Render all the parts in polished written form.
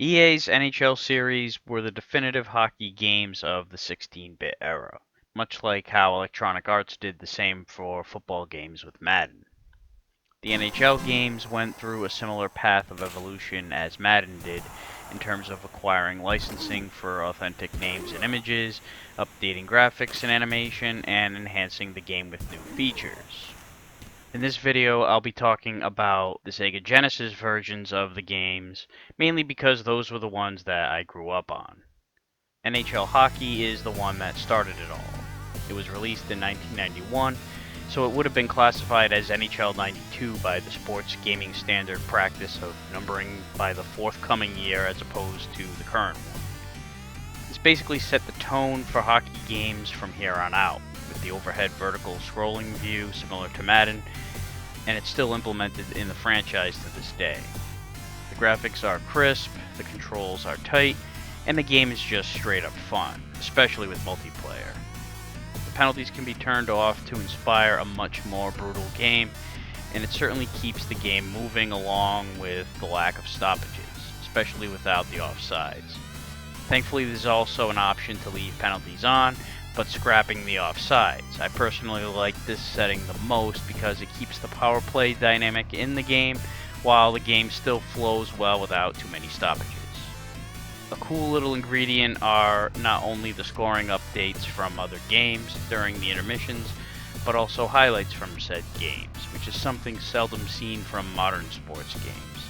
EA's NHL series were the definitive hockey games of the 16-bit era, much like how Electronic Arts did the same for football games with Madden. The NHL games went through a similar path of evolution as Madden did in terms of acquiring licensing for authentic names and images, updating graphics and animation, and enhancing the game with new features. In this video, I'll be talking about the Sega Genesis versions of the games, mainly because those were the ones that I grew up on. NHL Hockey is the one that started it all. It was released in 1991, so it would have been classified as NHL 92 by the sports gaming standard practice of numbering by the forthcoming year as opposed to the current one. This basically set the tone for hockey games from here on out, with the overhead vertical scrolling view similar to Madden, and it's still implemented in the franchise to this day. The graphics are crisp, the controls are tight, and the game is just straight up fun, especially with multiplayer. The penalties can be turned off to inspire a much more brutal game, and it certainly keeps the game moving along with the lack of stoppages, especially without the offsides. Thankfully, there's also an option to leave penalties on, but scrapping the offsides. I personally like this setting the most because it keeps the power play dynamic in the game while the game still flows well without too many stoppages. A cool little ingredient are not only the scoring updates from other games during the intermissions, but also highlights from said games, which is something seldom seen from modern sports games.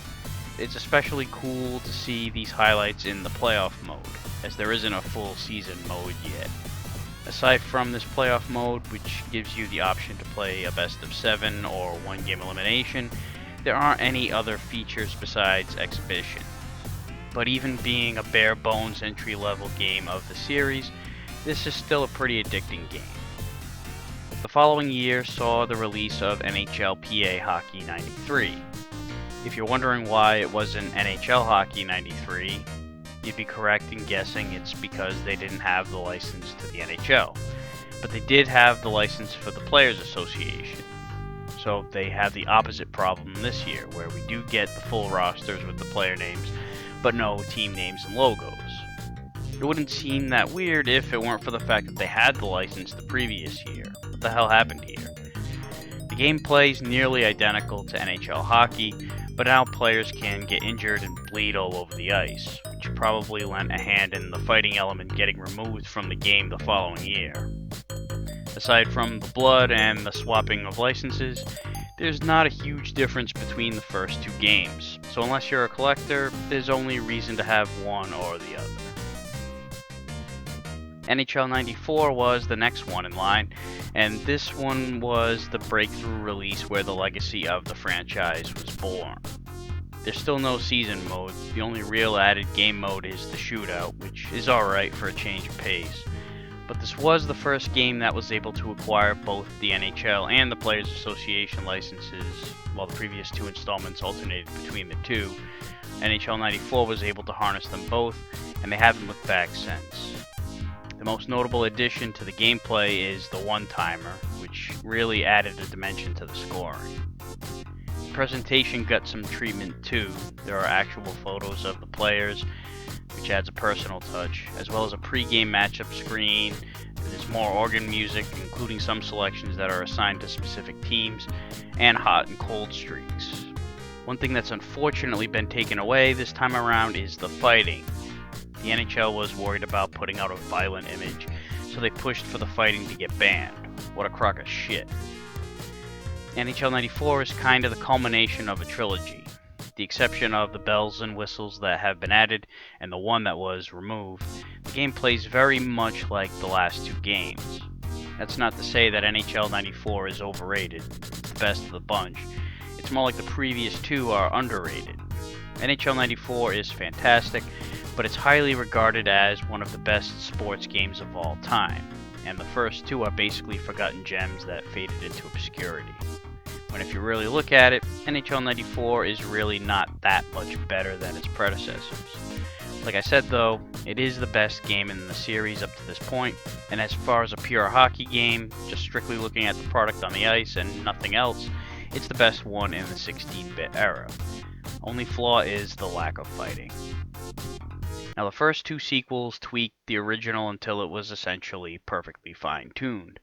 It's especially cool to see these highlights in the playoff mode, as there isn't a full season mode yet. Aside from this playoff mode, which gives you the option to play a best of 7 or 1 game elimination, there aren't any other features besides exhibition. But even being a bare bones entry level game of the series, this is still a pretty addicting game. The following year saw the release of NHLPA Hockey 93. If you're wondering why it wasn't NHL Hockey 93, you'd be correct in guessing it's because they didn't have the license to the NHL. But they did have the license for the Players Association. So they have the opposite problem this year, where we do get the full rosters with the player names, but no team names and logos. It wouldn't seem that weird if it weren't for the fact that they had the license the previous year. What the hell happened here? The gameplay is nearly identical to NHL Hockey, but now players can get injured and bleed all over the ice, which probably lent a hand in the fighting element getting removed from the game the following year. Aside from the blood and the swapping of licenses, there's not a huge difference between the first two games, so unless you're a collector, there's only reason to have one or the other. NHL 94 was the next one in line, and this one was the breakthrough release where the legacy of the franchise was born. There's still no season mode, the only real added game mode is the shootout, which is alright for a change of pace. But this was the first game that was able to acquire both the NHL and the Players Association licenses, while the previous two installments alternated between the two. NHL 94 was able to harness them both, and they haven't looked back since. The most notable addition to the gameplay is the one-timer, which really added a dimension to the scoring. The presentation got some treatment too. There are actual photos of the players, which adds a personal touch, as well as a pre-game matchup screen. There's more organ music, including some selections that are assigned to specific teams, and hot and cold streaks. One thing that's unfortunately been taken away this time around is the fighting. The NHL was worried about putting out a violent image, so they pushed for the fighting to get banned. What a crock of shit. NHL 94 is kind of the culmination of a trilogy. With the exception of the bells and whistles that have been added, and the one that was removed, the game plays very much like the last two games. That's not to say that NHL 94 is overrated, it's the best of the bunch. It's more like the previous two are underrated. NHL 94 is fantastic, but it's highly regarded as one of the best sports games of all time, and the first two are basically forgotten gems that faded into obscurity. When if you really look at it, NHL 94 is really not that much better than its predecessors. Like I said though, it is the best game in the series up to this point, and as far as a pure hockey game, just strictly looking at the product on the ice and nothing else, it's the best one in the 16-bit era. Only flaw is the lack of fighting. Now, the first two sequels tweaked the original until it was essentially perfectly fine-tuned,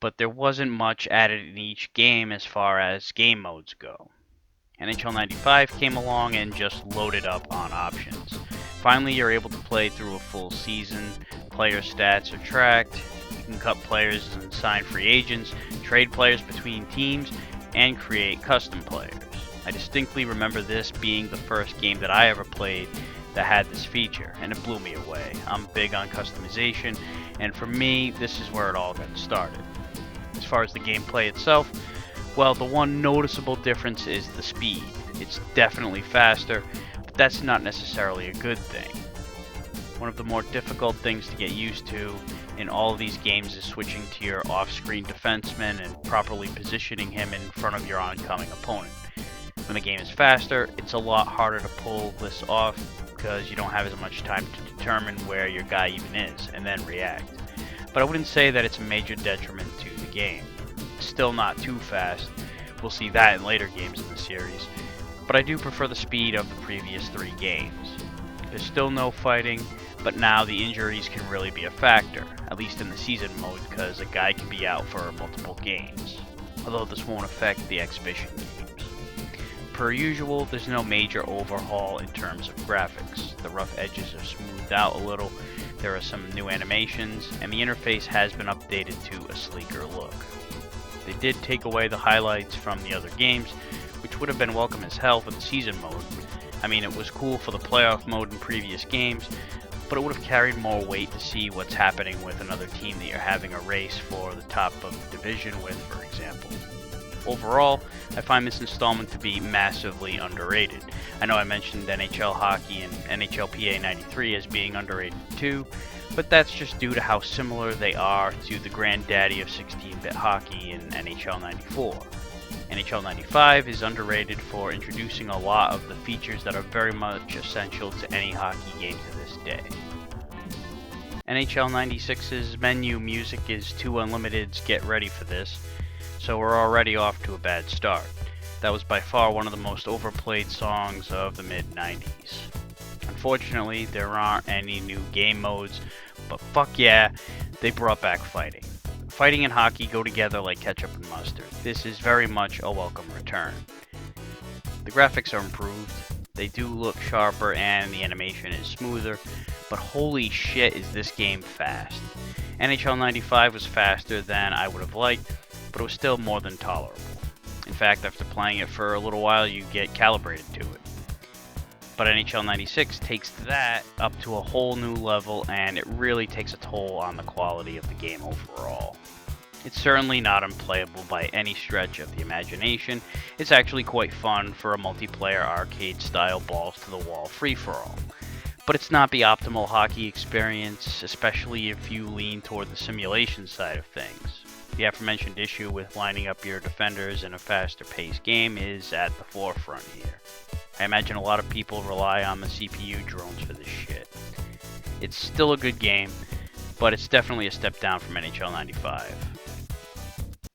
but there wasn't much added in each game as far as game modes go. NHL 95 came along and just loaded up on options. Finally, you're able to play through a full season, player stats are tracked, you can cut players and sign free agents, trade players between teams, and create custom players. I distinctly remember this being the first game that I ever played that had this feature, and it blew me away. I'm big on customization, and for me, this is where it all got started. As far as the gameplay itself, well, the one noticeable difference is the speed. It's definitely faster, but that's not necessarily a good thing. One of the more difficult things to get used to in all of these games is switching to your off-screen defenseman and properly positioning him in front of your oncoming opponent. When the game is faster, it's a lot harder to pull this off because you don't have as much time to determine where your guy even is and then react. But I wouldn't say that it's a major detriment to the game. It's still not too fast. We'll see that in later games in the series. But I do prefer the speed of the previous 3 games. There's still no fighting, but now the injuries can really be a factor, at least in the season mode, because a guy can be out for multiple games, although this won't affect the exhibition games. Per usual, there's no major overhaul in terms of graphics. The rough edges are smoothed out a little, there are some new animations, and the interface has been updated to a sleeker look. They did take away the highlights from the other games, which would have been welcome as hell for the season mode. I mean, it was cool for the playoff mode in previous games, but it would have carried more weight to see what's happening with another team that you're having a race for the top of the division with, for example. Overall, I find this installment to be massively underrated. I know I mentioned NHL Hockey and NHLPA 93 as being underrated too, but that's just due to how similar they are to the granddaddy of 16-bit hockey in NHL 94. NHL 95 is underrated for introducing a lot of the features that are very much essential to any hockey game to this day. NHL 96's menu music is 2 Unlimited's Get Ready for This, so we're already off to a bad start. That was by far one of the most overplayed songs of the mid-90s. Unfortunately, there aren't any new game modes, but fuck yeah, they brought back fighting. Fighting and hockey go together like ketchup and mustard. This is very much a welcome return. The graphics are improved, they do look sharper, and the animation is smoother, but holy shit is this game fast. NHL 95 was faster than I would have liked, but it was still more than tolerable. In fact, after playing it for a little while, you get calibrated to it. But NHL 96 takes that up to a whole new level, and it really takes a toll on the quality of the game overall. It's certainly not unplayable by any stretch of the imagination. It's actually quite fun for a multiplayer arcade-style balls-to-the-wall free-for-all. But it's not the optimal hockey experience, especially if you lean toward the simulation side of things. The aforementioned issue with lining up your defenders in a faster-paced game is at the forefront here. I imagine a lot of people rely on the CPU drones for this shit. It's still a good game, but it's definitely a step down from NHL 95.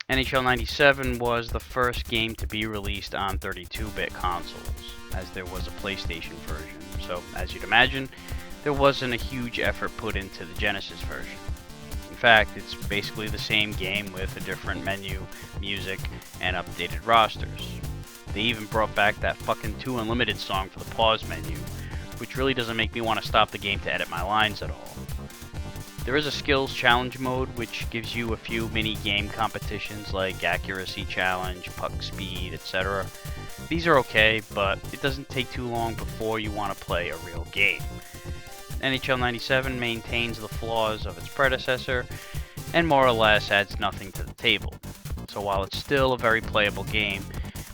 NHL 97 was the first game to be released on 32-bit consoles, as there was a PlayStation version, so as you'd imagine, there wasn't a huge effort put into the Genesis version. In fact, it's basically the same game with a different menu, music, and updated rosters. They even brought back that fucking 2 Unlimited song for the pause menu, which really doesn't make me want to stop the game to edit my lines at all. There is a skills challenge mode which gives you a few mini-game competitions like accuracy challenge, puck speed, etc. These are okay, but it doesn't take too long before you want to play a real game. NHL 97 maintains the flaws of its predecessor, and more or less adds nothing to the table. So while it's still a very playable game,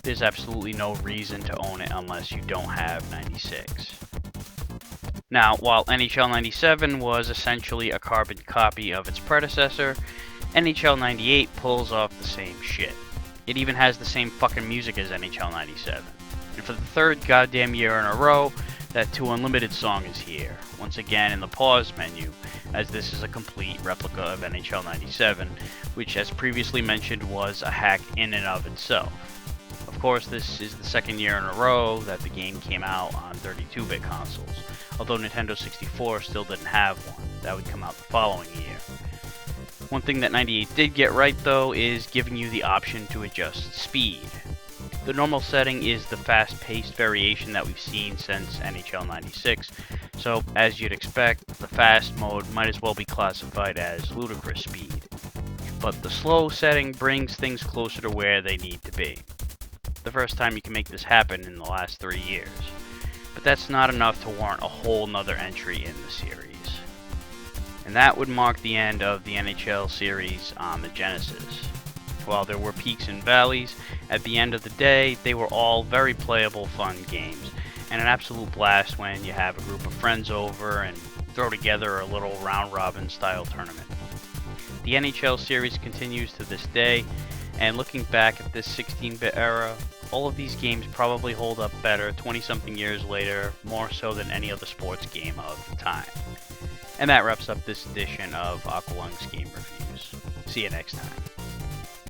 there's absolutely no reason to own it unless you don't have 96. Now, while NHL 97 was essentially a carbon copy of its predecessor, NHL 98 pulls off the same shit. It even has the same fucking music as NHL 97. And for the third goddamn year in a row, that 2 Unlimited song is here, once again in the pause menu, as this is a complete replica of NHL 97, which as previously mentioned was a hack in and of itself. Of course, this is the second year in a row that the game came out on 32-bit consoles. although Nintendo 64 still didn't have one. That would come out the following year. One thing that 98 did get right though is giving you the option to adjust speed. The normal setting is the fast-paced variation that we've seen since NHL 96, so as you'd expect, the fast mode might as well be classified as ludicrous speed. But the slow setting brings things closer to where they need to be. The first time you can make this happen in the last 3 years. But that's not enough to warrant a whole nother entry in the series. And that would mark the end of the NHL series on the Genesis. While there were peaks and valleys, at the end of the day, they were all very playable, fun games, and an absolute blast when you have a group of friends over and throw together a little round-robin style tournament. The NHL series continues to this day, and looking back at this 16-bit era, all of these games probably hold up better 20-something years later, more so than any other sports game of the time. And that wraps up this edition of Aqualung's Game Reviews. See you next time.